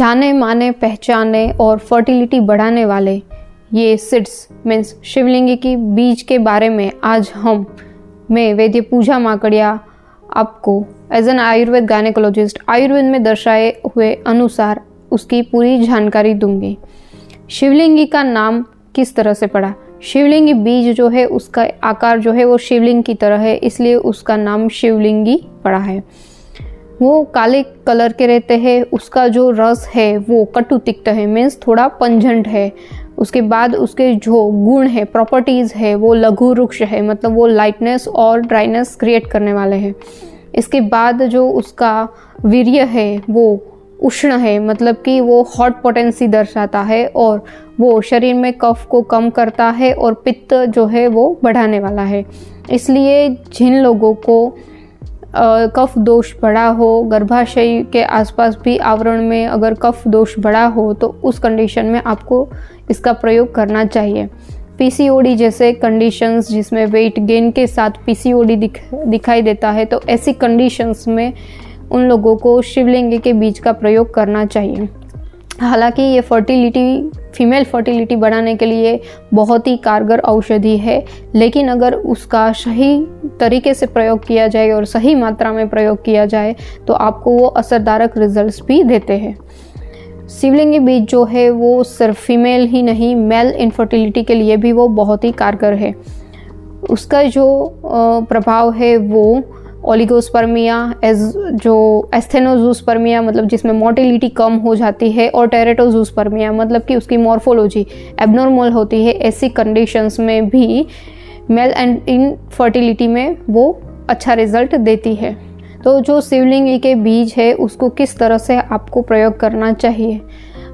जाने माने पहचाने और फर्टिलिटी बढ़ाने वाले ये सीड्स मीन्स शिवलिंगी की बीज के बारे में आज मैं वैद्य पूजा माकड़िया आपको as an Ayurveda gynaecologist Ayurveda में दर्शाए हुए अनुसार उसकी पूरी जानकारी दूंगी। शिवलिंगी का नाम किस तरह से पड़ा? शिवलिंगी बीज जो है उसका आकार जो है वो शिवलिंग की तरह है, इसलिए उसका नाम शिवलिंगी पड़ा है। वो काले कलर के रहते हैं, उसका जो रस है वो कटु तिक्त है, मीन्स थोड़ा पंजेंट है। उसके बाद उसके जो गुण है, प्रॉपर्टीज़ है, वो लघु वृक्ष है, मतलब वो लाइटनेस और ड्राइनेस क्रिएट करने वाले हैं। इसके बाद जो उसका वीर्य है वो उष्ण है, मतलब कि वो हॉट पोटेंसी दर्शाता है और वो शरीर में कफ को कम करता है और पित्त जो है वो बढ़ाने वाला है। इसलिए जिन लोगों को कफ दोष बढ़ा हो, गर्भाशय के आसपास भी आवरण में अगर कफ दोष बढ़ा हो तो उस कंडीशन में आपको इसका प्रयोग करना चाहिए। पीसीओडी जैसे कंडीशंस जिसमें वेट गेन के साथ पीसीओडी दिखाई देता है, तो ऐसी कंडीशंस में उन लोगों को शिवलिंगी के बीज का प्रयोग करना चाहिए। हालांकि ये फीमेल फर्टिलिटी बढ़ाने के लिए बहुत ही कारगर औषधि है, लेकिन अगर उसका सही तरीके से प्रयोग किया जाए और सही मात्रा में प्रयोग किया जाए तो आपको वो असरदारक रिजल्ट्स भी देते हैं। शिवलिंगी बीज जो है वो सिर्फ फीमेल ही नहीं, मेल इनफर्टिलिटी के लिए भी वो बहुत ही कारगर है। उसका जो प्रभाव है वो ओलिगोस्पर्मिया जो एस्थेनोजूस्पर्मिया मतलब जिसमें मोटिलिटी कम हो जाती है, और टेरेटोजूस्पर्मिया मतलब कि उसकी मॉर्फोलॉजी एबनॉर्मल होती है, ऐसी कंडीशंस में भी मेल एंड इनफर्टिलिटी में वो अच्छा रिजल्ट देती है। तो जो शिवलिंगी के बीज है उसको किस तरह से आपको प्रयोग करना चाहिए?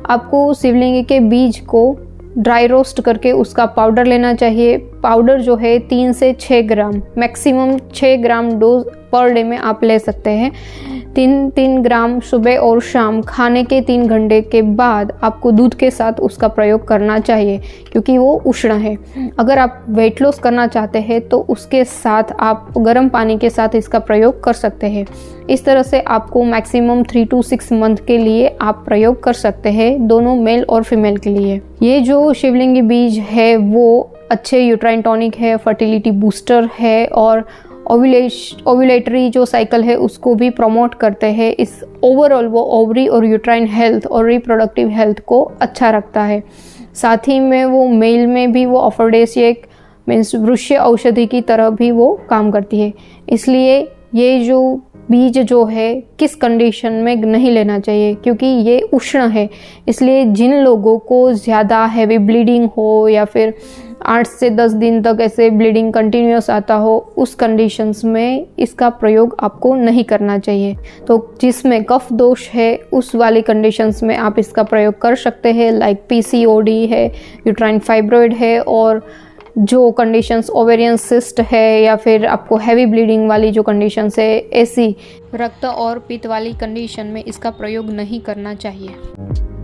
आपको शिवलिंगी के बीज को ड्राई रोस्ट करके उसका पाउडर लेना चाहिए। पाउडर जो है 3 से 6 ग्राम, मैक्सिमम 6 ग्राम डोज पर डे में आप ले सकते हैं। 3 ग्राम सुबह और शाम खाने के 3 घंटे के बाद आपको दूध के साथ उसका प्रयोग करना चाहिए, क्योंकि वो उष्ण है। अगर आप वेट लॉस करना चाहते हैं तो उसके साथ आप गर्म पानी के साथ इसका प्रयोग कर सकते हैं। इस तरह से आपको मैक्सिमम 3 to 6 मंथ के लिए आप प्रयोग कर सकते हैं, दोनों मेल और फीमेल के लिए। ये जो शिवलिंगी बीज है वो अच्छे यूट्राइन टॉनिक है, फर्टिलिटी बूस्टर है और ओव्यूलेटरी जो साइकिल है उसको भी प्रमोट करते हैं। इस ओवरऑल वो ओवरी और यूट्राइन हेल्थ और रिप्रोडक्टिव हेल्थ को अच्छा रखता है। साथ ही में वो मेल में भी वो अफोडेसिएक मीन्स वृक्ष औषधि की तरह भी वो काम करती है। इसलिए ये जो बीज जो है किस कंडीशन में नहीं लेना चाहिए, क्योंकि ये उष्ण है। इसलिए जिन लोगों को ज़्यादा हैवी ब्लीडिंग हो या फिर 8 से 10 दिन तक ऐसे ब्लीडिंग कंटिन्यूस आता हो, उस कंडीशंस में इसका प्रयोग आपको नहीं करना चाहिए। तो जिसमें कफ दोष है उस वाली कंडीशंस में आप इसका प्रयोग कर सकते हैं, लाइक पीसीओडी है, यूट्राइन फाइब्रॉइड है, और जो कंडीशंस ओवेरियन सिस्ट है या फिर आपको हैवी ब्लीडिंग वाली जो कंडीशंस है, ऐसी रक्त और पित्त वाली कंडीशन में इसका प्रयोग नहीं करना चाहिए।